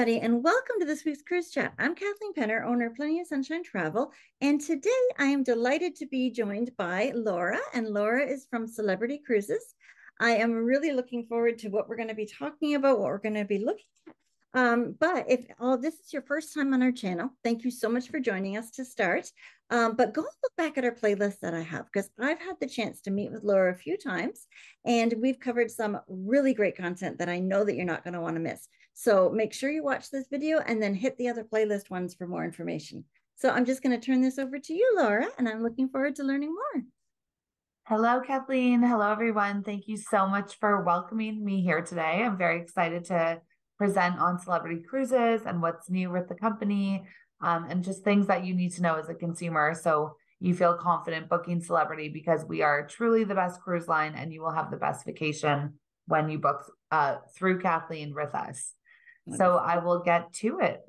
everybody, and welcome to this week's cruise chat. I'm Kathleen Penner, owner of Plenty of Sunshine Travel, and today I am delighted to be joined by Laura, and Laura is from Celebrity Cruises. I am really looking forward to what we're going to be talking about, what we're going to be looking at. But if this is your first time on our channel, thank you so much for joining us to start. But go and look back at our playlist that I have, because I've had the chance to meet with Laura a few times, and we've covered some really great content that I know that you're not going to want to miss. So make sure you watch this video and then hit the other playlist ones for more information. So I'm just going to turn this over to you, Laura, and I'm looking forward to learning more. Hello, Kathleen. Hello, everyone. Thank you so much for welcoming me here today. I'm very excited to present on Celebrity Cruises and what's new with the company, and just things that you need to know as a consumer so you feel confident booking Celebrity, because we are truly the best cruise line and you will have the best vacation when you book through Kathleen with us. So I will get to it.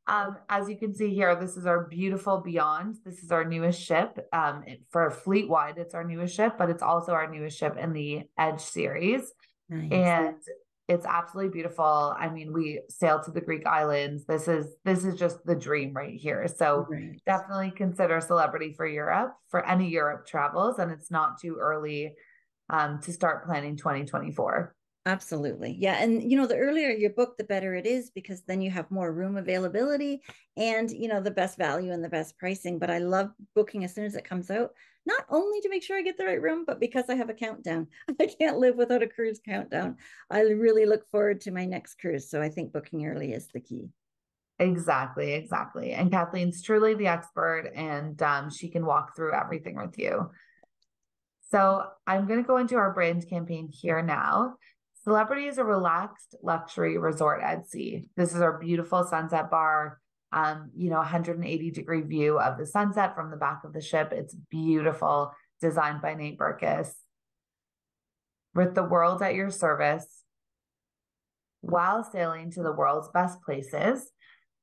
As you can see here, this is our beautiful Beyond. This is our newest ship. For fleet-wide, it's our newest ship, but it's also our newest ship in the Edge series. Nice. And it's absolutely beautiful. I mean, we sailed to the Greek islands. This is just the dream right here. So definitely consider Celebrity for Europe, for any Europe travels, and it's not too early to start planning 2024. Absolutely. Yeah. And, you know, the earlier you book, the better it is, because then you have more room availability and, you know, the best value and the best pricing. But I love booking as soon as it comes out, not only to make sure I get the right room, but because I have a countdown. I can't live without a cruise countdown. I really look forward to my next cruise. So I think booking early is the key. Exactly. Exactly. And Kathleen's truly the expert, and she can walk through everything with you. So I'm going to go into our brand campaign here now. Celebrity is a relaxed luxury resort at sea. This is our beautiful sunset bar, 180-degree view of the sunset from the back of the ship. It's beautiful, designed by Nate Burkus. With the world at your service, while sailing to the world's best places,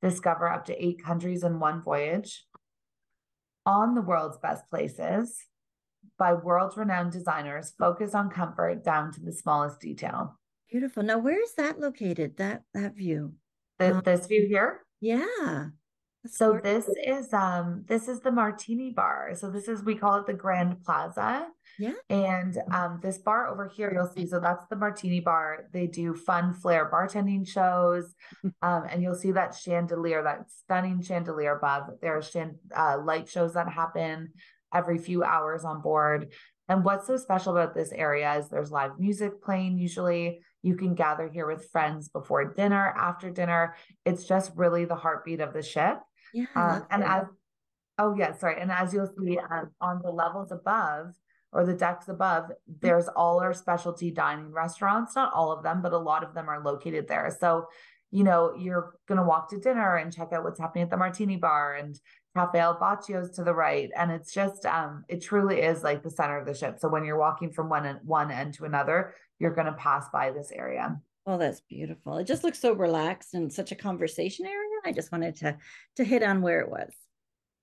discover up to 8 countries in one voyage. On the world's best places, by world-renowned designers, focus on comfort down to the smallest detail. Beautiful. Now, where is that located, that view? This view here? Yeah. So this is the Martini Bar. So we call it the Grand Plaza. Yeah. And this bar over here, you'll see, so that's the Martini Bar. They do fun flair bartending shows. And you'll see that chandelier, that stunning chandelier above. There are light shows that happen every few hours on board. And what's so special about this area is there's live music playing. Usually you can gather here with friends before dinner, after dinner. It's just really the heartbeat of the ship. Yeah. And as you'll see on the levels above, or the decks above, there's all our specialty dining restaurants. Not all of them, but a lot of them are located there. So, you know, you're going to walk to dinner and check out what's happening at the Martini Bar, and Cafe Al Baccio's to the right. And it's just, it truly is like the center of the ship. So when you're walking from one end to another, you're going to pass by this area. Oh, that's beautiful. It just looks so relaxed and such a conversation area. I just wanted to hit on where it was.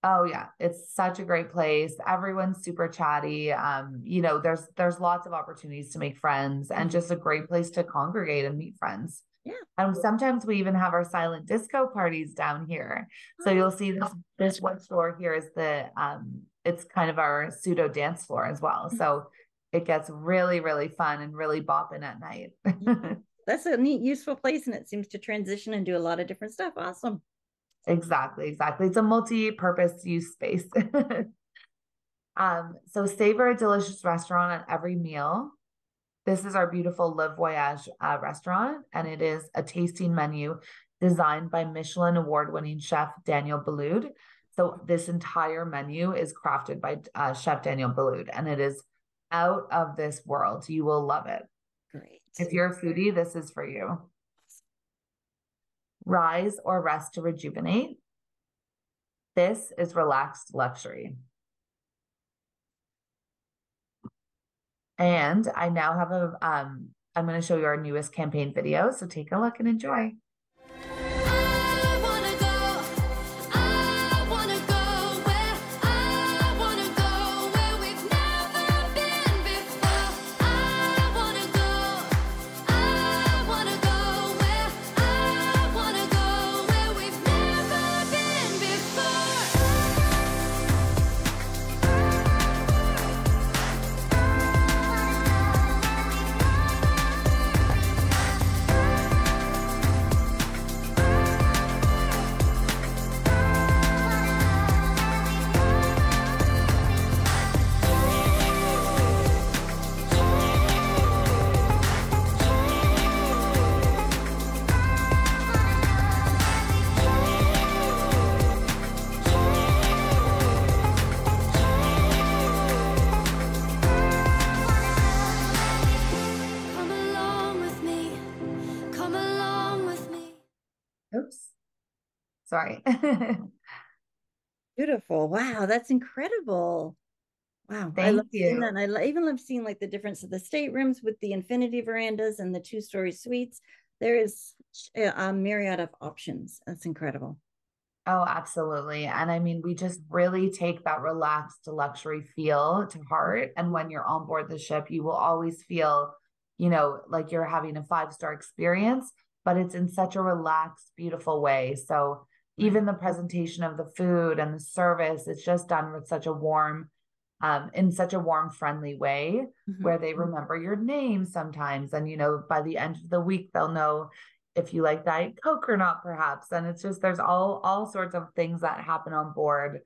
Oh yeah, it's such a great place. Everyone's super chatty. There's lots of opportunities to make friends, and just a great place to congregate and meet friends. Yeah. And sometimes we even have our silent disco parties down here. So you'll see this one floor here is it's kind of our pseudo dance floor as well. So it gets really, really fun and really bopping at night. That's a neat, useful place, and it seems to transition and do a lot of different stuff. Awesome. Exactly. It's a multi-purpose use space. So savor a delicious restaurant at every meal. This is our beautiful Le Voyage restaurant, and it is a tasting menu designed by Michelin award-winning chef Daniel Boulud. So this entire menu is crafted by Chef Daniel Boulud, and it is out of this world. You will love it. Great. If you're a foodie, this is for you. Rise or rest to rejuvenate. This is relaxed luxury. And I now have I'm going to show you our newest campaign video. So take a look and enjoy. I wanna go where I Sorry. Beautiful. Wow, that's incredible. Wow, I love Thank seeing that. you. And even love seeing like the difference of the staterooms with the infinity verandas and the two-story suites. There is such a myriad of options. That's incredible. Oh, absolutely. And I mean, we just really take that relaxed luxury feel to heart. And when you're on board the ship, you will always feel, like you're having a five-star experience, but it's in such a relaxed, beautiful way. So Right. even the presentation of the food and the service, it's just done with such a warm, in such a warm, friendly way Mhm. where they remember your name sometimes. And, by the end of the week, they'll know if you like Diet Coke or not, perhaps. And it's just there's all sorts of things that happen on board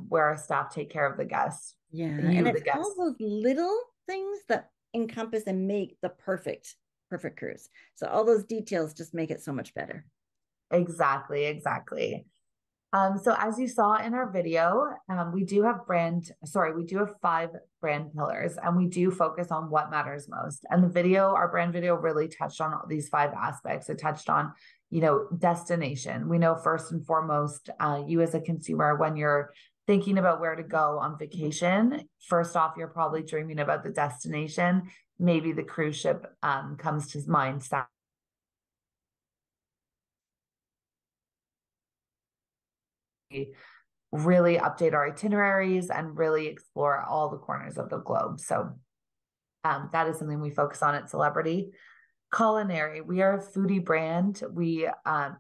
where our staff take care of the guests, Yeah, and you, the it's all guests. those little things that encompass and make the perfect cruise. So all those details just make it so much better. Exactly, exactly. So as you saw in our video, we do have five brand pillars and we do focus on what matters most. And our brand video really touched on all these five aspects. It touched on, destination. We know first and foremost, you as a consumer, when you're thinking about where to go on vacation, first off, you're probably dreaming about the destination. Maybe the cruise ship comes to mind really update our itineraries and really explore all the corners of the globe. So that is something we focus on at Celebrity. Culinary, we are a foodie brand. We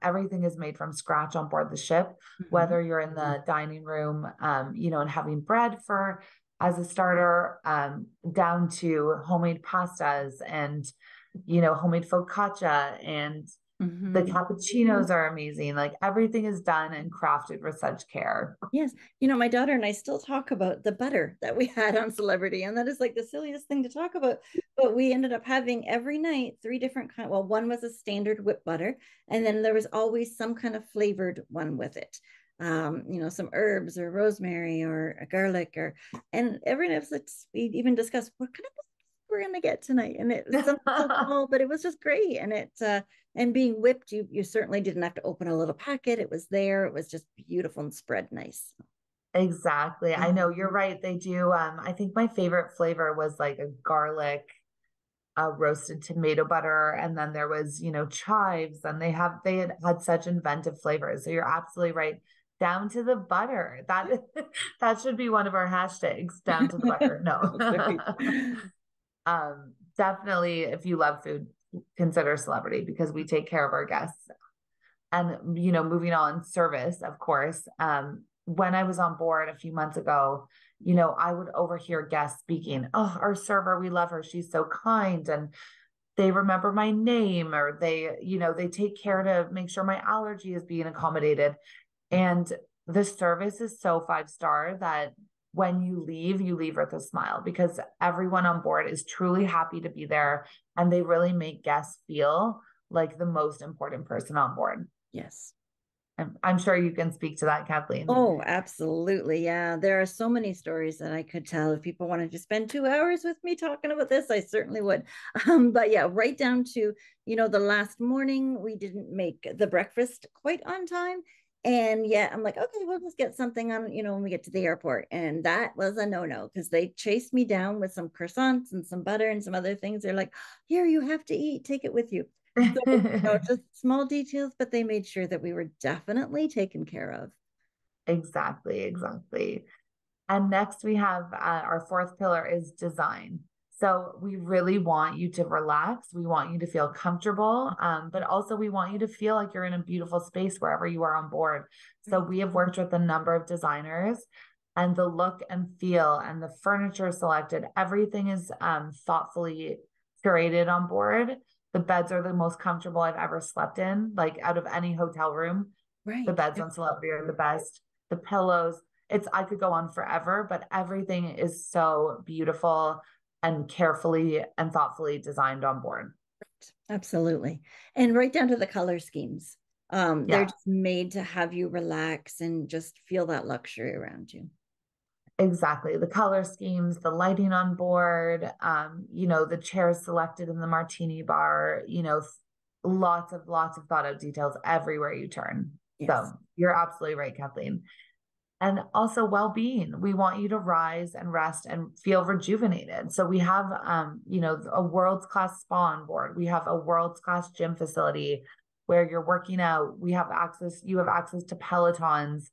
everything is made from scratch on board the ship, Mhm. whether you're in the dining room, and having bread for as a starter, down to homemade pastas and homemade focaccia and the Mhm. cappuccinos are amazing. Like everything is done and crafted with such care. Yes. My daughter and I still talk about the butter that we had on Celebrity, and that is like the silliest thing to talk about. But we ended up having every night three different kind. Well, one was a standard whip butter, and then there was always some kind of flavored one with it. Some herbs or rosemary or a garlic and every night we even discussed what kind of we're gonna get tonight. And it was something so small, but it was just great. And being whipped, you certainly didn't have to open a little packet. It was there. It was just beautiful and spread nice. Exactly. I Yeah. know you're right. They do. I think my favorite flavor was like a garlic, roasted tomato butter, and then there was, chives, and they had such inventive flavors. So you're absolutely right. Down to the butter. That should be one of our hashtags, down to the butter. No. That's right. Definitely, if you love food, consider Celebrity because we take care of our guests. And, moving on, service, of course. When I was on board a few months ago, I would overhear guests speaking, "Oh, our server, we love her. She's so kind." And they remember my name, or they take care to make sure my allergy is being accommodated. And the service is so five-star that when you leave with a smile because everyone on board is truly happy to be there and they really make guests feel like the most important person on board. Yes. I'm sure you can speak to that, Kathleen. Oh, absolutely. Yeah. There are so many stories that I could tell. If people wanted to spend 2 hours with me talking about this, I certainly would. But yeah, right down to, the last morning, we didn't make the breakfast quite on time. And yeah, I'm like, okay, we'll just get something on, when we get to the airport. And that was a no-no because they chased me down with some croissants and some butter and some other things. They're like, here, you have to eat, take it with you. So, just small details, but they made sure that we were definitely taken care of. Exactly, exactly. And next we have our fourth pillar is design. So we really want you to relax. We want you to feel comfortable, but also we want you to feel like you're in a beautiful space wherever you are on board. So Right. we have worked with a number of designers, and the look and feel and the furniture selected, everything is thoughtfully curated on board. The beds are the most comfortable I've ever slept in, like out of any hotel room. The Right. beds on Celebrity are the best. The pillows, I could go on forever, but everything is so beautiful and carefully and thoughtfully designed on board. Absolutely. And right down to the color schemes. They're Yeah, just made to have you relax and just feel that luxury around you. exactly. The color schemes, the lighting on board, the chairs selected in the martini bar, lots of thought out details everywhere you turn. Yes. So you're absolutely right, Kathleen. And also well-being. We want you to rise and rest and feel rejuvenated. So we have, a world-class spa on board. We have a world-class gym facility where you're working out. You have access to Pelotons.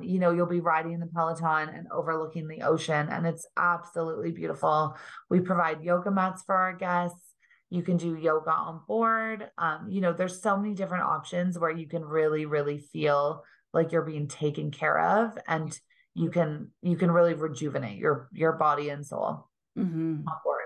You'll be riding the Peloton and overlooking the ocean, and it's absolutely beautiful. We provide yoga mats for our guests. You can do yoga on board. There's so many different options where you can really, really feel like you're being taken care of, and you can really rejuvenate your body and soul Mm-hmm. on board.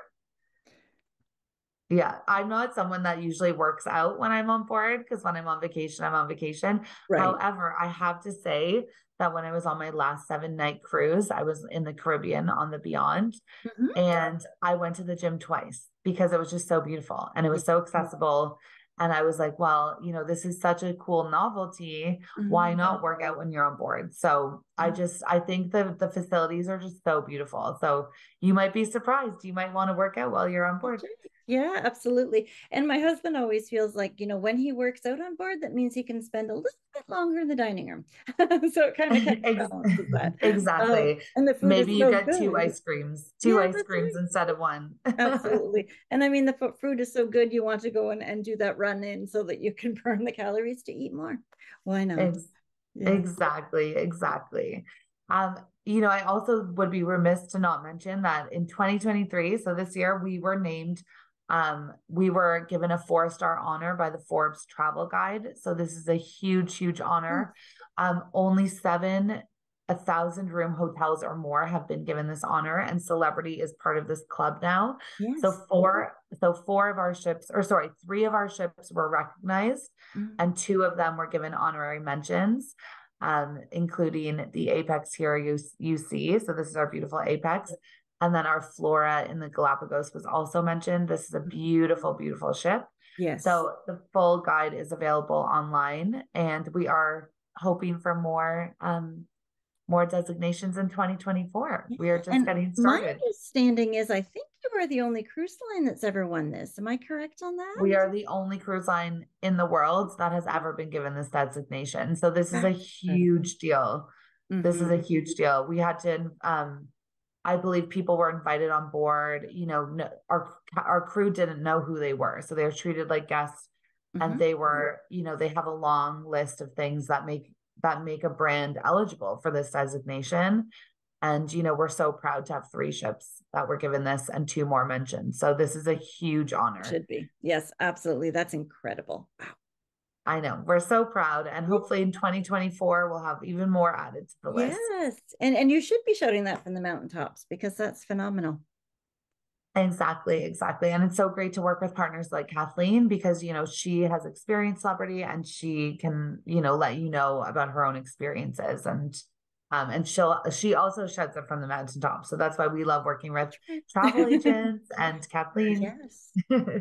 Yeah, I'm not someone that usually works out when I'm on board because when I'm on vacation, I'm on vacation. Right. However, I have to say that when I was on my last 7-night cruise, I was in the Caribbean on the Beyond, Mm-hmm. and I went to the gym twice because it was just so beautiful and it Yeah. was so accessible. And I was like, well, this is such a cool novelty. Why Mm-hmm. not work out when you're on board? So I think the facilities are just so beautiful. So you might be surprised. You might want to work out while you're on board. That's right. Yeah, absolutely. And my husband always feels like, when he works out on board, that means he can spend a little bit longer in the dining room. So it kind of balances that. Exactly. And the food is Maybe you so get good. two Yeah, ice that's creams right. instead of one. Absolutely. And I mean, the food is so good, you want to go and do that run in so that you can burn the calories to eat more. Why not? Ex- Yeah. Exactly, exactly. I also would be remiss to not mention that in 2023, so this year, we were given a 4-star honor by the Forbes Travel Guide. So this is a huge, huge honor. Only 1,000 room hotels or more have been given this honor, and Celebrity is part of this club now. So Yes. four of our ships, or sorry, 3 of our ships were recognized, Mm. and 2 of them were given honorary mentions, including the Apex here you see. So this is our beautiful Apex. And then our Flora in the Galapagos was also mentioned. This is a beautiful, beautiful ship. Yes. So the full guide is available online, and we are hoping for more designations in 2024. Yeah. We are just And getting my started. understanding is I think you are the only cruise line that's ever won this. Am I correct on that? We are the only cruise line in the world that has ever been given this designation. So this is a That's incredible. huge deal. This is Mm-hmm. a huge deal. We had to, I believe people were invited on board. No, our crew didn't know who they were, so they were treated like guests, and Mm-hmm. they have a long list of things that make a brand eligible for this designation. And, we're so proud to have 3 ships that were given this and 2 more mentioned. So this is a huge honor. Should be. Yes, absolutely. That's incredible. Wow. I know. We're so proud. And hopefully in 2024, we'll have even more added to the list. Yes. And you should be shouting that from the mountaintops because that's phenomenal. Exactly, exactly. And it's so great to work with partners like Kathleen because, she has experienced celebrity and she can, let you know about her own experiences, and she also shouts it from the mountaintop. So that's why we love working with travel agents and Kathleen. Yes.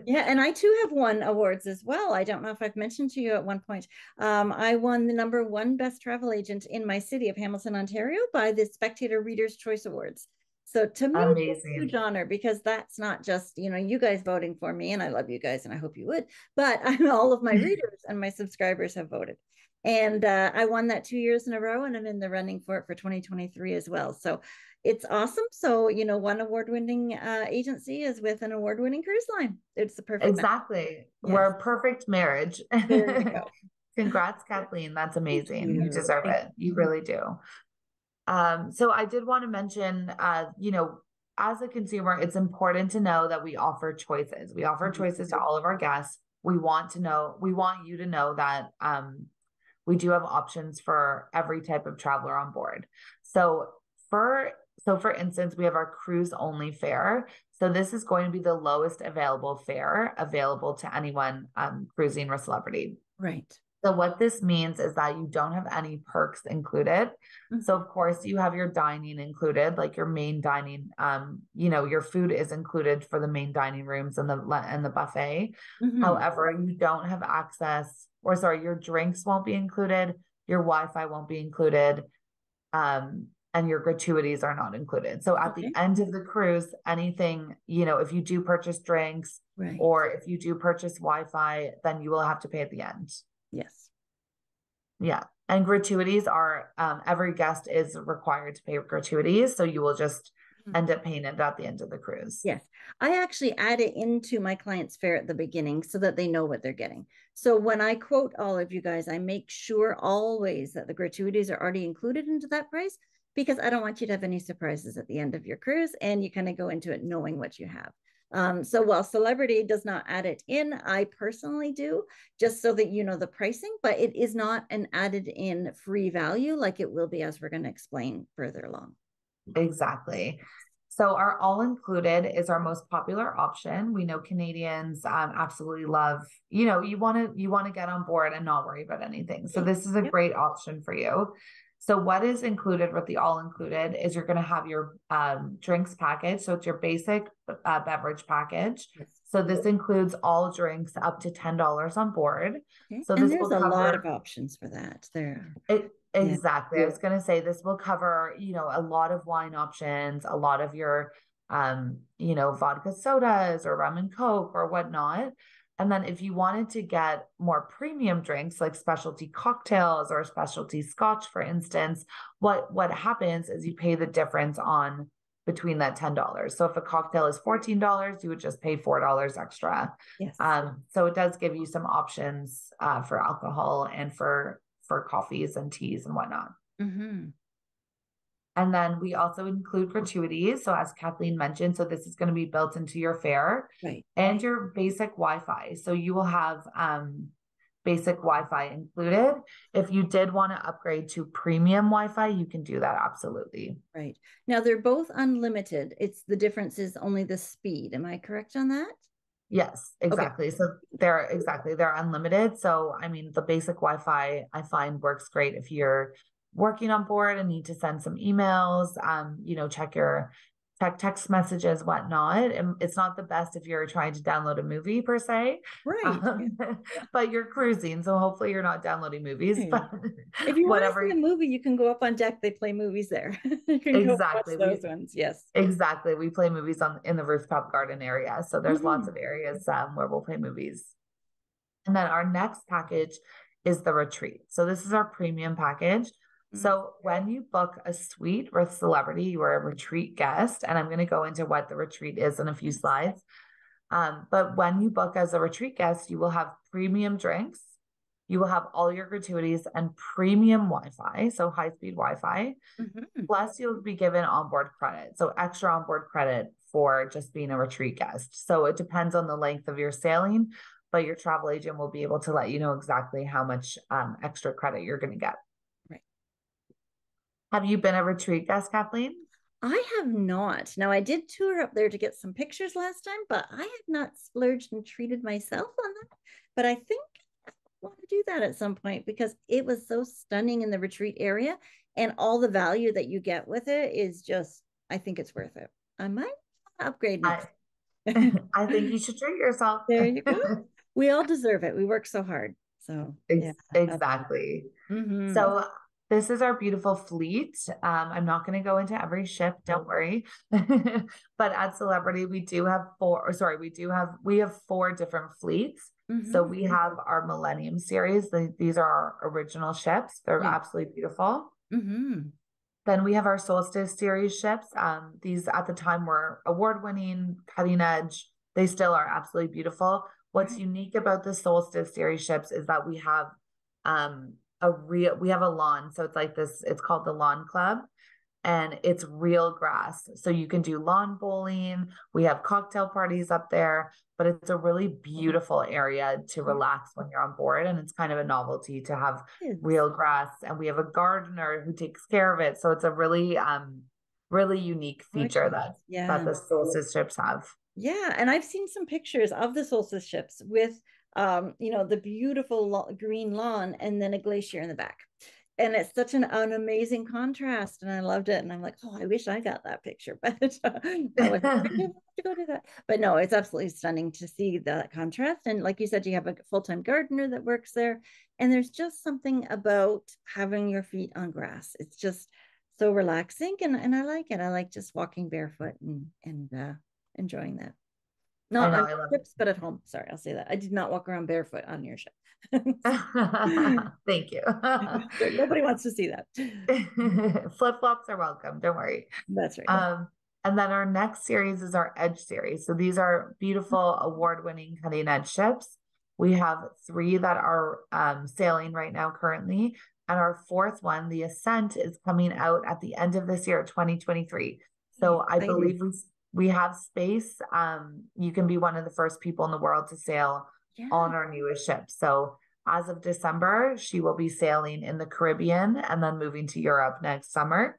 Yeah, and I too have won awards as well. I don't know if I've mentioned to you at one point. I won the #1 best travel agent in my city of Hamilton, Ontario by the Spectator Readers' Choice Awards. So to me, it's a huge Amazing. honor because that's not just, you guys voting for me, and I love you guys and I hope you would, but all of my readers and my subscribers have voted. And I won that 2 years in a row, and I'm in the running for it for 2023 as well. So it's awesome. So, one award-winning agency is with an award-winning cruise line. It's the perfect match. Exactly. We're Yes. a perfect marriage. There you go. Congrats, Kathleen. That's Thank amazing. You you. deserve Thank it. You really do. So I did want to mention, as a consumer, it's important to know that we offer choices. We offer you. choices to all of our guests. We want you to know that we do have options for every type of traveler on board. For instance, we have our cruise only fare. So this is going to be the lowest available fare available to anyone cruising with Celebrity. Right. So what this means is that you don't have any perks included. So Mhm. of course you have your dining included, like your main dining. Your food is included for the main dining rooms and the buffet. Mhm. However, you don't have access, or sorry, your drinks won't be included, your Wi-Fi won't be included, and your gratuities are not included. So at the Okay. end of the cruise, anything, if you do purchase drinks Right. or if you do purchase Wi-Fi, then you will have to pay at the end. Yes. Yeah. And gratuities are, every guest is required to pay gratuities. So you will just end up paying it at the end of the cruise. Yes. I actually add it into my client's fare at the beginning so that they know what they're getting. So when I quote all of you guys, I make sure always that the gratuities are already included into that price, because I don't want you to have any surprises at the end of your cruise, and you kind of go into it knowing what you have. So while Celebrity does not add it in, I personally do, just so that you know the pricing, but it is not an added in free value like it will be, as we're going to explain further along. Exactly. So our all included is our most popular option. We know Canadians absolutely love, you know, you want to get on board and not worry about anything. So this is a Yep. great option for you. So what is included with the all included is you're going to have your drinks package. So it's your basic beverage package. Yes. So this includes all drinks up to $10 on board. Okay. So And this there's will a lot of cover options for that. There. Yeah. exactly. I was going to say this will cover, you know, a lot of wine options, a lot of your, you know, vodka sodas or rum and coke or whatnot. And then if you wanted to get more premium drinks like specialty cocktails or specialty scotch, for instance, what happens is you pay the difference on between that $10. So if a cocktail is $14, you would just pay $4 extra. Yes. So it does give you some options for alcohol and for coffees and teas and whatnot. Mm-hmm. And then we also include gratuities. So as Kathleen mentioned, so this is going to be built into your fare Right. and your basic Wi-Fi. So you will have basic Wi-Fi included. If you did want to upgrade to premium Wi-Fi, you can do that absolutely. Right. Now they're both unlimited. It's the difference is only the speed. Am I correct on that? Yes, exactly. Okay. So they're unlimited. So I mean, the basic Wi-Fi I find works great if you're working on board and need to send some emails, you know, check your text messages, whatnot. And it's not the best if you're trying to download a movie per se, Right. but you're cruising, so hopefully you're not downloading movies. Right. But If you want to whatever, see a movie, you can go up on deck. They play movies there. You can go watch exactly. those ones. Yes. Exactly. We play movies in the rooftop garden area. So there's lots Mm-hmm. of areas where we'll play movies. And then our next package is the retreat. So this is our premium package. So when you book a suite with Celebrity, you are a retreat guest. And I'm going to go into what the retreat is in a few slides. But when you book as a retreat guest, you will have premium drinks. You will have all your gratuities and premium Wi-Fi, so high-speed Wi-Fi. Mm-hmm. Plus, you'll be given onboard credit, so extra onboard credit for just being a retreat guest. So it depends on the length of your sailing, but your travel agent will be able to let you know exactly how much extra credit you're going to get. Right. Have you been a retreat guest, Kathleen? I have not. Now, I did tour up there to get some pictures last time, but I have not splurged and treated myself on that. But I think I want to do that at some point because it was so stunning in the retreat area, and all the value that you get with it is just, I think it's worth it. I might upgrade next. I think you should treat yourself. There you go. We all deserve it. We work so hard. So, yeah. Exactly. Mm-hmm. So this is our beautiful fleet. I'm not going to go into every ship, don't worry. But at Celebrity, we have four different fleets. Mm-hmm. So we have our Millennium series. These are our original ships. They're Yeah. absolutely beautiful. Mm-hmm. Then we have our Solstice series ships. These at the time were award-winning, cutting edge. They still are absolutely beautiful. What's unique about the Solstice series ships is that we have we have a lawn. So it's like this, it's called the Lawn Club, and it's real grass. So you can do lawn bowling. We have cocktail parties up there, but it's a really beautiful area to relax when you're on board. And it's kind of a novelty to have real grass. And we have a gardener who takes care of it. So it's a really, really unique feature that the Solstice ships have. Yeah, and I've seen some pictures of the Solstice ships with the beautiful green lawn and then a glacier in the back. And it's such an amazing contrast, and I loved it. And I'm like, oh, I wish I got that picture, but I'm like, I have to go do that. But no, it's absolutely stunning to see that contrast. And like you said, you have a full-time gardener that works there, and there's just something about having your feet on grass. It's just so relaxing, and I like it. I like just walking barefoot and enjoying that. Not I know, on I love ships, but at home. Sorry, I'll say that. I did not walk around barefoot on your ship. it. Thank you. Nobody wants to see that. Flip-flops are welcome. Don't worry. That's right. Um, and then our next series is our Edge series. So these are beautiful, award-winning cutting edge ships. We have three that are sailing right now currently. And our fourth one, the Ascent, is coming out at the end of this year, 2023. So I believe we have space. You can be one of the first people in the world to sail on our newest ship. So as of December, she will be sailing in the Caribbean and then moving to Europe next summer.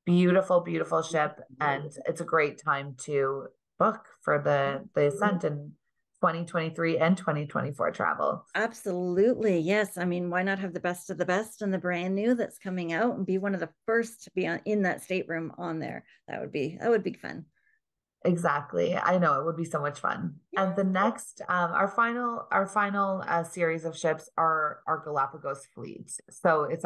Beautiful, beautiful ship. And it's a great time to book for the Ascent in 2023 and 2024 travel. Absolutely. Yes. I mean, why not have the best of the best and the brand new that's coming out and be one of the first to be in that stateroom on there? That would be fun. Exactly. I know it would be so much fun. Yeah. And the next, our final series of ships are our Galapagos fleet. So it's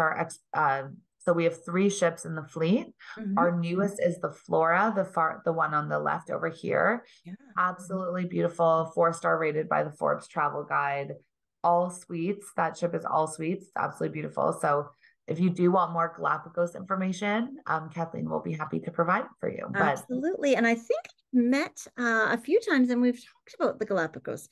so we have three ships in the fleet. Mm-hmm. Our newest is the Flora, the one on the left over here. Yeah. Absolutely beautiful, 4-star rated by the Forbes Travel Guide. All suites. That ship is all suites. It's absolutely beautiful. So if you do want more Galapagos information, Kathleen will be happy to provide it for you. But absolutely. And I think I've met a few times and we've talked about the Galapagos.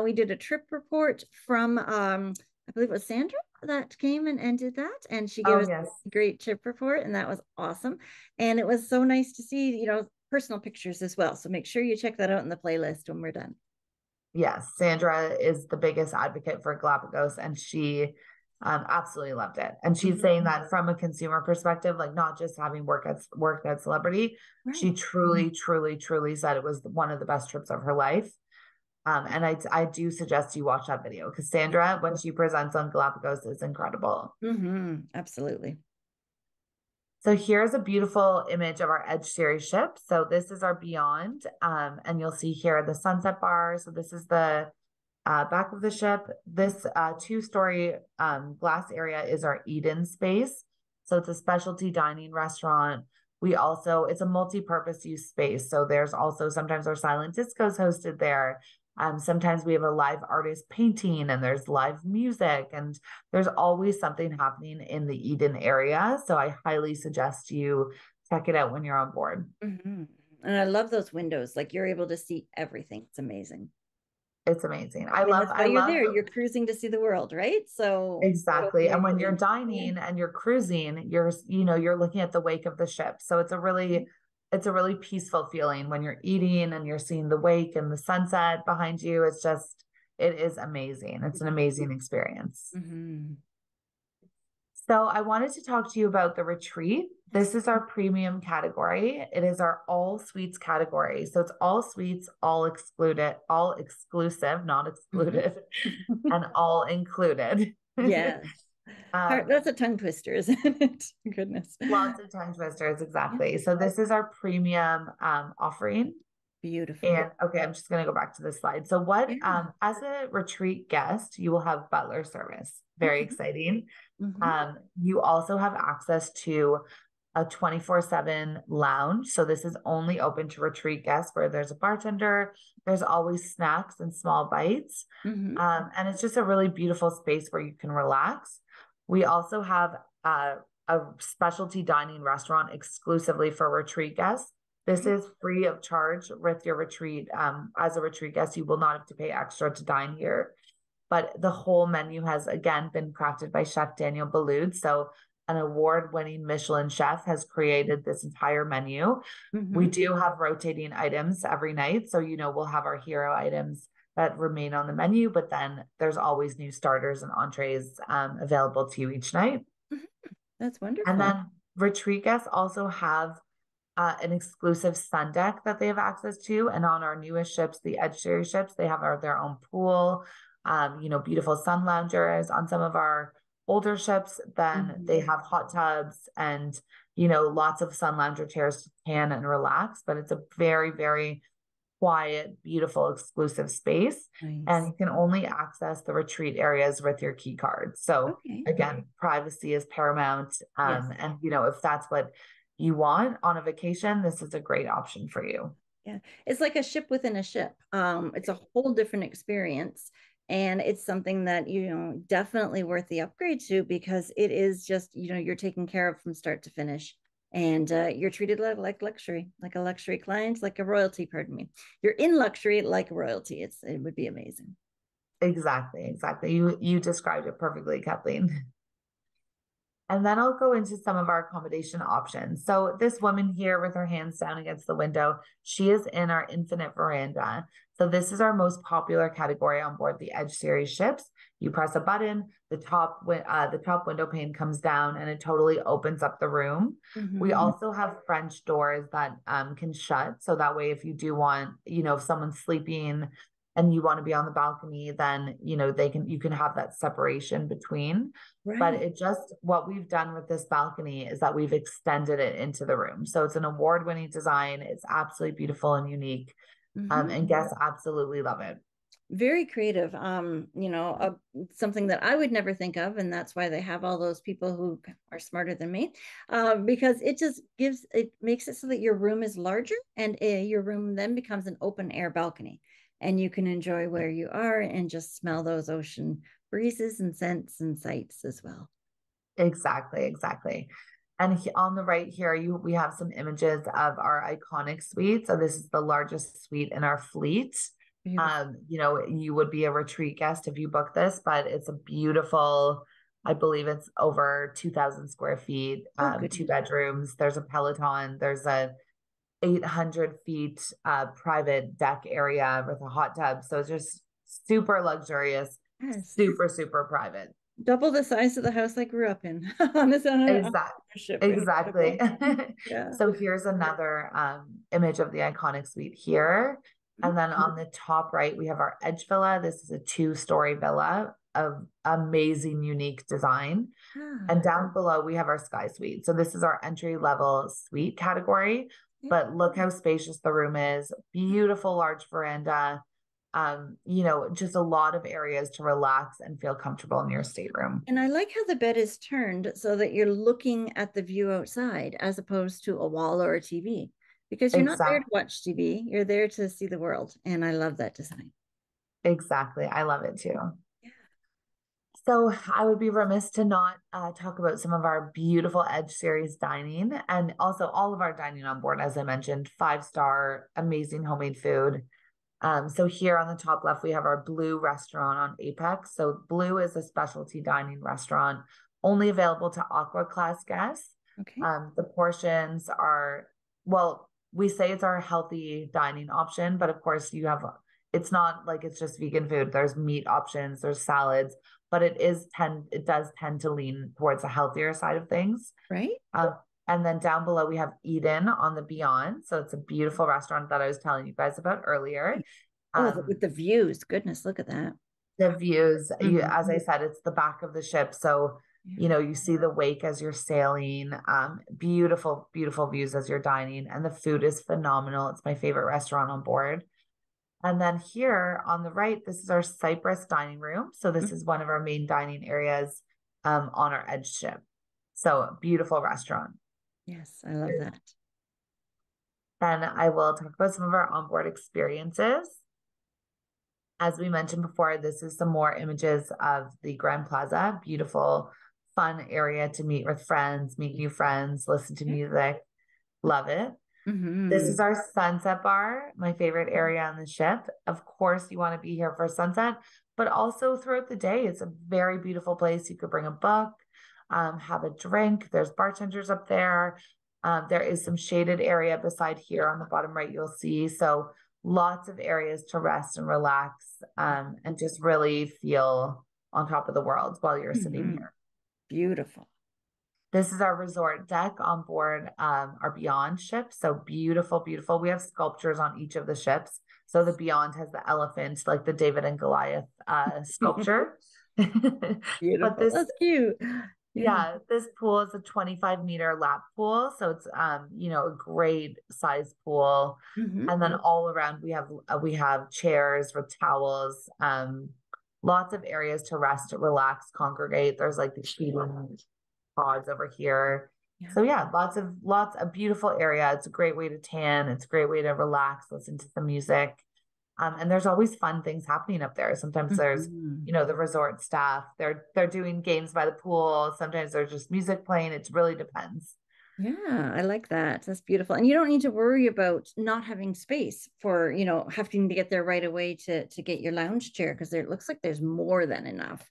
We did a trip report from, I believe it was Sandra that came and did that. And she gave us a great trip report and that was awesome. And it was so nice to see, personal pictures as well. So make sure you check that out in the playlist when we're done. Yes, Sandra is the biggest advocate for Galapagos and she absolutely loved it. And she's saying that from a consumer perspective, like not just having worked at Celebrity, she truly, truly, truly said it was one of the best trips of her life. And I do suggest you watch that video because Sandra, when she presents on Galapagos, is incredible. Absolutely. So here's a beautiful image of our Edge series ship. So this is our Beyond, and you'll see here the sunset bar. So this is the back of the ship. This 2-story glass area is our Eden space. So it's a specialty dining restaurant. It's a multi-purpose use space. So there's also sometimes our silent discos hosted there. Sometimes we have a live artist painting and there's live music and there's always something happening in the Eden area. So I highly suggest you check it out when you're on board. And I love those windows. Like you're able to see everything. It's amazing. It's amazing. I love you're there. You're cruising to see the world, right? So exactly. And when you're dining and you're cruising, you're looking at the wake of the ship. So it's a really peaceful feeling when you're eating and you're seeing the wake and the sunset behind you. It is amazing. It's an amazing experience. So I wanted to talk to you about the retreat. This is our premium category. It is our all suites category. So it's all suites, all exclusive, not excluded, and all included. Yeah. That's a tongue twister, isn't it? Goodness. Lots of tongue twisters, exactly. Yeah. So this is our premium offering. Beautiful. And okay, I'm just going to go back to this slide. So as a retreat guest, you will have butler service. Very exciting. You also have access to a 24/7 lounge. So this is only open to retreat guests where there's a bartender, there's always snacks and small bites. And it's just a really beautiful space where you can relax. We also have a specialty dining restaurant exclusively for retreat guests. This is free of charge with your retreat. As a retreat guest, you will not have to pay extra to dine here. But the whole menu has, again, been crafted by Chef Daniel Boulud. So an award-winning Michelin chef has created this entire menu. We do have rotating items every night. So, we'll have our hero items that remain on the menu, but then there's always new starters and entrees available to you each night. That's wonderful. And then retreat guests also have an exclusive sun deck that they have access to. And on our newest ships, the Edge series ships, they have their own pool, beautiful sun loungers. On some of our older ships, then they have hot tubs and, lots of sun lounger chairs to tan and relax. But it's a very, very quiet, beautiful, exclusive space. And you can only access the retreat areas with your key card. So again, privacy is paramount. And, if that's what you want on a vacation, this is a great option for you. Yeah. It's like a ship within a ship. It's a whole different experience. And it's something that, definitely worth the upgrade to, because it is just, you're taken care of from start to finish. And you're treated like luxury, like a luxury client, like a royalty, pardon me. You're in luxury like royalty. It would be amazing. Exactly, exactly. You described it perfectly, Kathleen. And then I'll go into some of our accommodation options. So this woman here with her hands down against the window, she is in our infinite veranda. So this is our most popular category on board the Edge series ships. You press a button, the top window pane comes down, and it totally opens up the room. We Mm-hmm. also have French doors that can shut, so that way, if you do want, if someone's sleeping and you want to be on the balcony, then you can have that separation between. But Right. what we've done with this balcony is that we've extended it into the room. So it's an award-winning design. It's absolutely beautiful and unique. Mm-hmm. And guests absolutely love it. Very creative. Something that I would never think of, and that's why they have all those people who are smarter than me, because it makes it so that your room is larger, and your room then becomes an open air balcony, and you can enjoy where you are and just smell those ocean breezes and scents and sights as well. Exactly, exactly. And on the right here, we have some images of our iconic suite. So this is the largest suite in our fleet. Beautiful. You would be a retreat guest if you book this, but it's a beautiful, I believe it's over 2,000 square feet, Oh, two goodness. bedrooms. There's a Peloton. There's a 800 feet private deck area with a hot tub. So it's just super luxurious, Yes. super, super private. Double the size of the house I grew up in on this on Exact, a ship. exactly. Incredible. Yeah. So here's another image of the iconic suite here. And then on the top right, we have our Edge Villa. This is a two-story villa of amazing, unique design. Ah, And down below, we have our Sky Suite. So this is our entry-level suite category. yeah. But look how spacious the room is. Beautiful large veranda. Just a lot of areas to relax and feel comfortable in your stateroom. And I like how the bed is turned so that you're looking at the view outside as opposed to a wall or a TV, because you're not there to Exactly. watch TV. You're there to see the world. And I love that design. Exactly. I love it too. Yeah. So I would be remiss to not talk about some of our beautiful Edge series dining, and also all of our dining on board. As I mentioned, 5-star, amazing homemade food. So here on the top left, we have our Blue restaurant on Apex. So Blue is a specialty dining restaurant only available to Aqua class guests. Okay. The portions are, well, we say it's our healthy dining option, but of course it's not like it's just vegan food. There's meat options, there's salads, but it does tend to lean towards the healthier side of things. Right. Um, and then down below, we have Eden on the Beyond. So it's a beautiful restaurant that I was telling you guys about earlier. Oh, Um, with the views. Goodness, look at that. the views, as I Mhm. said, it's the back of the ship. So, Yeah. you see the wake as you're sailing. Beautiful, beautiful views as you're dining. And the food is phenomenal. It's my favorite restaurant on board. And then here on the right, this is our Cypress dining room. So this is one of our main dining areas on our Edge ship. So beautiful restaurant. Yes, I love that. Then I will talk about some of our onboard experiences. As we mentioned before, this is some more images of the Grand Plaza. Beautiful, fun area to meet with friends, meet new friends, listen to Yeah. music. Love it. This Mm-hmm. is our sunset bar, my favorite area on the ship. Of course, you want to be here for sunset, but also throughout the day. It's a very beautiful place. You could bring a book, have a drink. There's bartenders up there. There is some shaded area beside here on the bottom right, you'll see. So lots of areas to rest and relax, and just really feel on top of the world while you're sitting Mm-hmm. here. Beautiful. This is our resort deck on board our Beyond ship. So beautiful, beautiful. We have sculptures on each of the ships. So the Beyond has the elephant, like the David and Goliath sculpture. But Beautiful. this, That's cute. Yeah. yeah, this pool is a 25-meter lap pool. So it's, a great size pool. Mm-hmm. And then all around we have chairs with towels, lots of areas to rest, relax, congregate. There's like the feeding pods over here. Yeah. So yeah, lots of beautiful area. It's a great way to tan. It's a great way to relax, listen to some music. And there's always fun things happening up there. Sometimes there's, Mhm. the resort staff. They're doing games by the pool. Sometimes there's just music playing. It really depends. Yeah, I like that. That's beautiful. And you don't need to worry about not having space for, having to get there right away to get your lounge chair because there it looks like there's more than enough.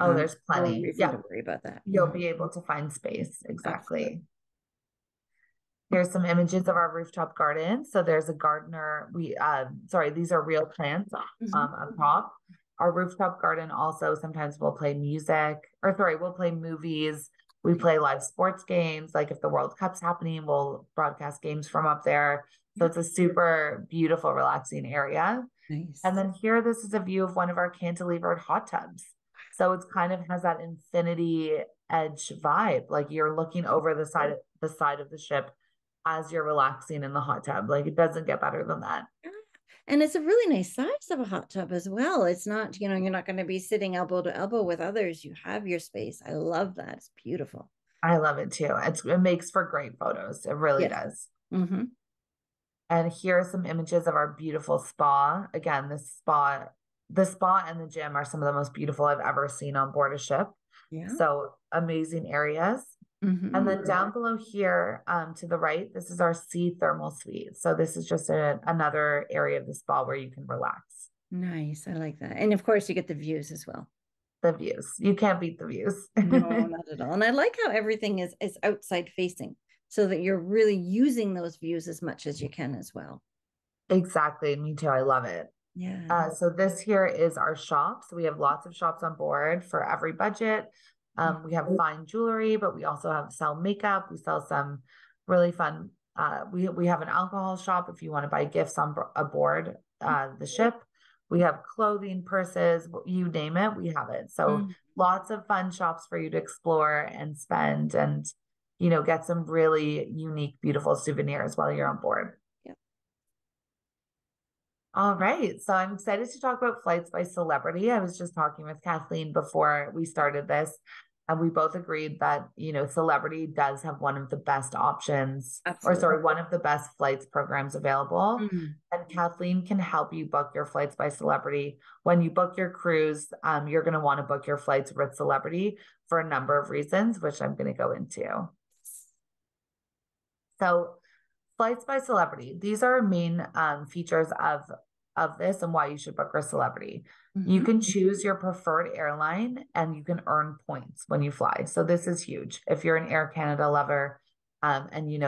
Oh, there's No plenty. reason to Yep. worry about that. You'll be able to find space. Absolutely. Exactly. Here's some images of our rooftop garden. So there's a gardener. Sorry, these are real plants Mhm. up top. Our rooftop garden also sometimes we'll play music, or sorry, we'll play movies. We play live sports games. Like if the World Cup's happening, we'll broadcast games from up there. So Yeah. it's a super beautiful, relaxing area. And Nice. then here, this is a view of one of our cantilevered hot tubs. So it's kind of has that infinity edge vibe. Like you're looking over the side of the ship as you're relaxing in the hot tub. Like it doesn't get better than that. Yeah. And it's a really nice size of a hot tub as well. It's not, you're not going to be sitting elbow to elbow with others. You have your space. I love that. It's beautiful. I love it too. It makes for great photos. It really Yes. does. Mm-hmm. And here are some images of our beautiful spa. Again, the spa and the gym are some of the most beautiful I've ever seen on board a ship. Yeah. So amazing areas. And Mm-hmm. then down below here, to the right, this is our sea thermal suite. So this is just another area of the spa where you can relax. Nice. I like that. And of course, you get the views as well. The views. You can't beat the views. No, not at all. And I like how everything is outside facing so that you're really using those views as much as you can as well. Exactly. Me too. I love it. Yeah. So this here is our shop. So we have lots of shops on board for every budget. We have fine jewelry, but we also sell makeup. We sell some really fun. We have an alcohol shop if you want to buy gifts aboard the ship. We have clothing, purses, you name it, we have it. So Mm. lots of fun shops for you to explore and spend and get some really unique, beautiful souvenirs while you're on board. Yeah. All right. So I'm excited to talk about flights by celebrity. I was just talking with Kathleen before we started this, and we both agreed that, celebrity does have one of the best options, or Absolutely. sorry, one of the best flights programs available. Mm. And Kathleen can help you book your flights by celebrity. When you book your cruise, you're going to want to book your flights with celebrity for a number of reasons, which I'm going to go into. So flights by celebrity. These are main features of this and why you should book a celebrity. You Mm-hmm. can choose your preferred airline and you can earn points when you fly. So this is huge. If you're an Air Canada lover, and you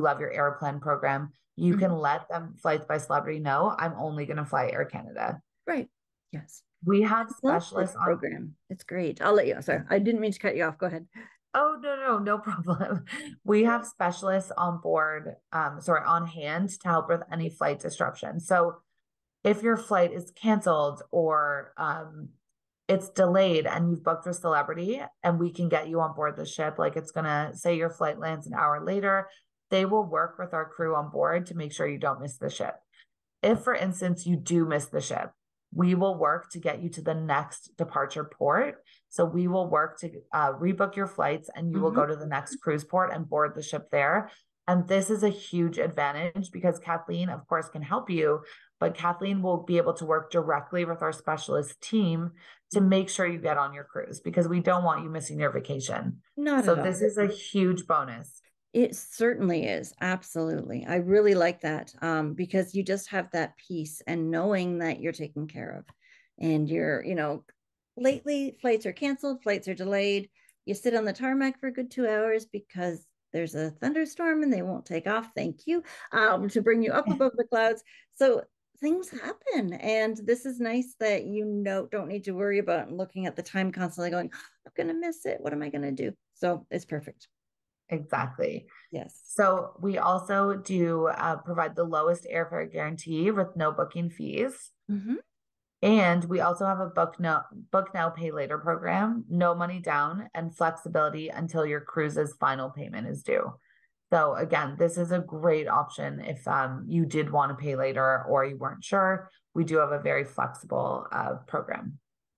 love your Airplan program, you Mm-hmm. can let them flights by celebrity know I'm only going to fly Air Canada. Right. Yes. We have I love this specialists on. program. It's great. I'll let you. Sorry, I didn't mean to cut you off. Go ahead. Oh, no problem. We have specialists on board, on hand to help with any flight disruption. So if your flight is canceled or it's delayed and you've booked a celebrity and we can get you on board the ship, like it's going to say your flight lands an hour later, they will work with our crew on board to make sure you don't miss the ship. If, for instance, you do miss the ship, we will work to get you to the next departure port. So we will work to rebook your flights and you will Mm-hmm. go to the next cruise port and board the ship there. And this is a huge advantage because Kathleen, of course, can help you, but Kathleen will be able to work directly with our specialist team to make sure you get on your cruise because we don't want you missing your vacation. Not So at all. this is a huge bonus. It certainly is. Absolutely. I really like that because you just have that peace and knowing that you're taken care of. And lately flights are canceled, flights are delayed. You sit on the tarmac for a good 2 hours because there's a thunderstorm and they won't take off. Thank you to bring you up above the clouds. So things happen. And this is nice that don't need to worry about looking at the time constantly going, I'm going to miss it. What am I going to do? So it's perfect. Exactly. Yes. So we also do provide the lowest airfare guarantee with no booking fees. Mm-hmm. And we also have a book now, pay later program, no money down and flexibility until your cruise's final payment is due. So again, this is a great option if you did want to pay later or you weren't sure. We do have a very flexible program.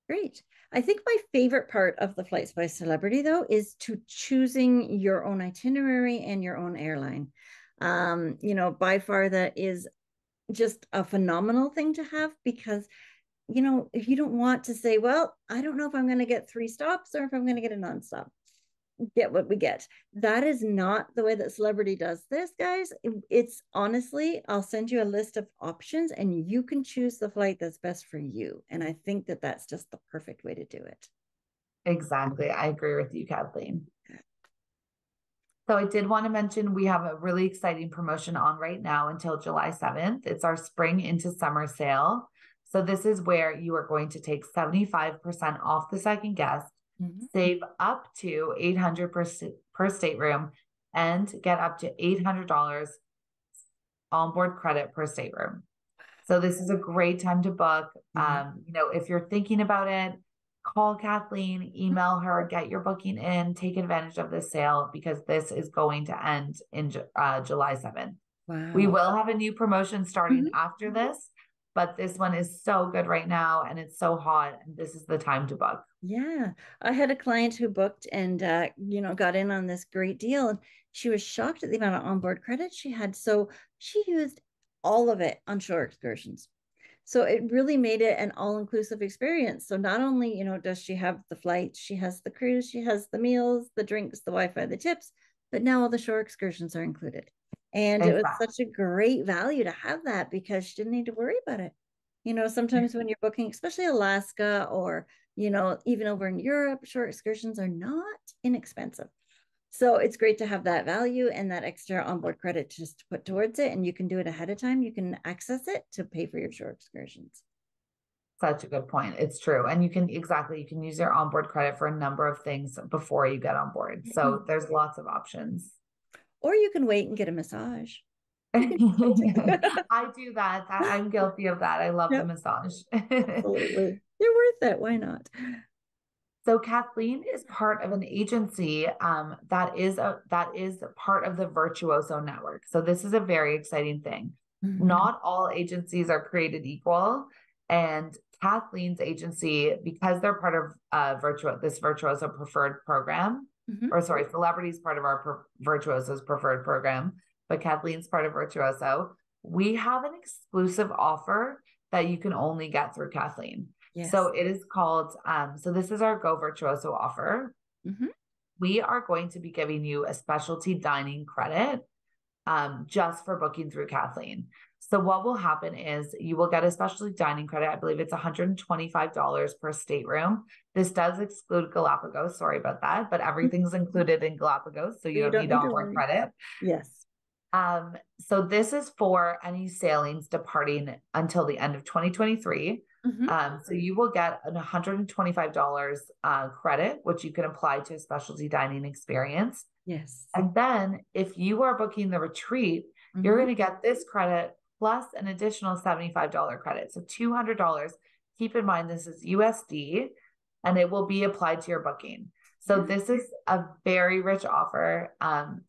Great. I think my favorite part of the Flights by Celebrity, though, is to choosing your own itinerary and your own airline. By far that is just a phenomenal thing to have because, if you don't want to say, well, I don't know if I'm going to get 3 stops or if I'm going to get a nonstop, get what we get. That is not the way that Celebrity does this, guys. It's honestly, I'll send you a list of options and you can choose the flight that's best for you. And I think that that's just the perfect way to do it. Exactly. I agree with you, Kathleen. So I did want to mention we have a really exciting promotion on right now until July 7th. It's our spring into summer sale. So this is where you are going to take 75% off the second guest, save up to $800 per stateroom, and get up to $800 onboard credit per stateroom. So this is a great time to book. If you're thinking about it, call Kathleen, email her, get your booking in, take advantage of this sale because this is going to end in July 7th. Wow. We will have a new promotion starting after this, but this one is so good right now and it's so hot. And this is the time to book. Yeah. I had a client who booked and, got in on this great deal. And she was shocked at the amount of onboard credit she had. So she used all of it on shore excursions. So it really made it an all-inclusive experience. So not only, does she have the flight, she has the cruise, she has the meals, the drinks, the Wi-Fi, the tips, but now all the shore excursions are included. And it was such a great value to have that because she didn't need to worry about it. Sometimes when you're booking, especially Alaska or, even over in Europe, shore excursions are not inexpensive. So it's great to have that value and that extra onboard credit just to put towards it. And you can do it ahead of time. You can access it to pay for your shore excursions. Such a good point. It's true. And you can use your onboard credit for a number of things before you get on board. So there's lots of options. Or you can wait and get a massage. I do that. I'm guilty of that. I love the massage. Absolutely. You're worth it. Why not? So Kathleen is part of an agency that is part of the Virtuoso network. So this is a very exciting thing. Not all agencies are created equal, and Kathleen's agency, because they're part of this Virtuoso preferred program, Celebrity's part of our Virtuoso's preferred program, but Kathleen's part of Virtuoso. We have an exclusive offer that you can only get through Kathleen. Yes. So it is called, this is our Go Virtuoso offer. We are going to be giving you a specialty dining credit just for booking through Kathleen. So what will happen is you will get a specialty dining credit. I believe it's $125 per stateroom. This does exclude Galapagos. Sorry about that, but everything's included in Galapagos. So you don't need onboard credit. Yes. So this is for any sailings departing until the end of 2023. So you will get an $125 credit, which you can apply to a specialty dining experience. Yes. And then if you are booking the retreat, you're going to get this credit plus an additional $75 credit. So $200. Keep in mind, this is USD and it will be applied to your booking. So this is a very rich offer.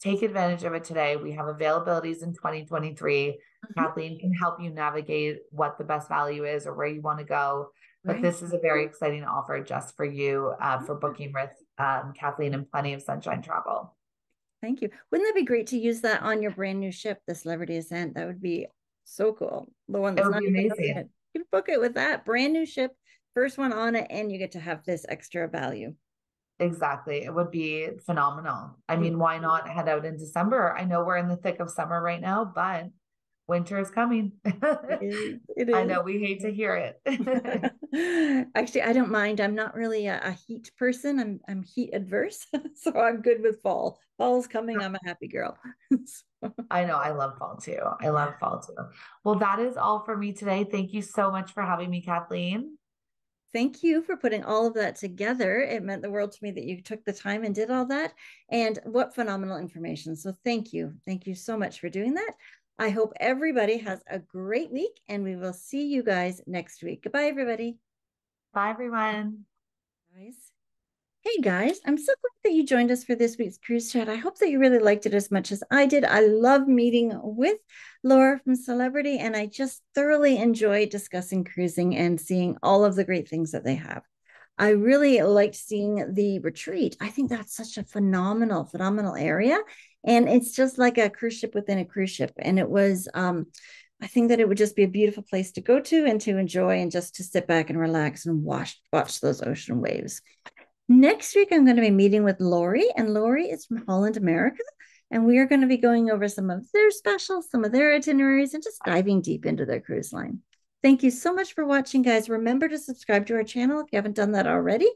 Take advantage of it today. We have availabilities in 2023. Kathleen can help you navigate what the best value is or where you want to go. But this is a very exciting offer just for you for booking with Kathleen and Plenty of Sunshine Travel. Thank you. Wouldn't that be great to use that on your brand new ship, the Celebrity Ascent? That would be so cool. The one that's not amazing. You can book it with that brand new ship, first one on it, and you get to have this extra value. Exactly. It would be phenomenal. I mean, why not head out in December? I know we're in the thick of summer right now, but winter is coming. It is. I know we hate to hear it. Actually, I don't mind. I'm not really a heat person. I'm heat adverse. So I'm good with fall. Fall's coming. I'm a happy girl. I know. I love fall too. I love fall too. Well, that is all for me today. Thank you so much for having me, Kathleen. Thank you for putting all of that together. It meant the world to me that you took the time and did all that. And what phenomenal information. So thank you. Thank you so much for doing that. I hope everybody has a great week and we will see you guys next week. Goodbye, everybody. Bye, everyone. Guys. Hey guys, I'm so glad that you joined us for this week's cruise chat. I hope that you really liked it as much as I did. I love meeting with Laura from Celebrity, and I just thoroughly enjoy discussing cruising and seeing all of the great things that they have. I really liked seeing the retreat. I think that's such a phenomenal area. And it's just like a cruise ship within a cruise ship. And it was, I think that it would just be a beautiful place to go to and to enjoy and just to sit back and relax and watch those ocean waves. Next week, I'm going to be meeting with Lori, and Lori is from Holland, America. And we are going to be going over some of their specials, some of their itineraries, and just diving deep into their cruise line. Thank you so much for watching, guys. Remember to subscribe to our channel if you haven't done that already.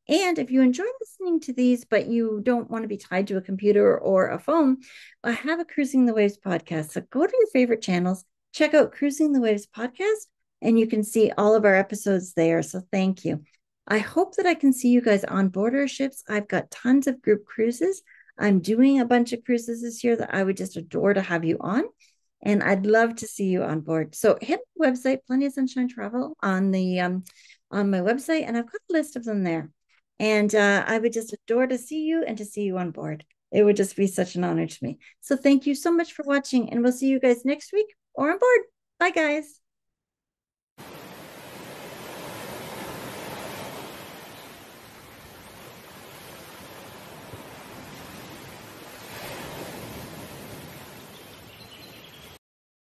And if you enjoy listening to these, but you don't want to be tied to a computer or a phone, I have a Cruising the Waves podcast. So go to your favorite channels, check out Cruising the Waves podcast, and you can see all of our episodes there. So thank you. I hope that I can see you guys on board our ships. I've got tons of group cruises. I'm doing a bunch of cruises this year that I would just adore to have you on. And I'd love to see you on board. So hit the website, Plenty of Sunshine Travel, on my website, and I've got a list of them there. And I would just adore to see you and to see you on board. It would just be such an honor to me. So thank you so much for watching, and we'll see you guys next week or on board. Bye, guys.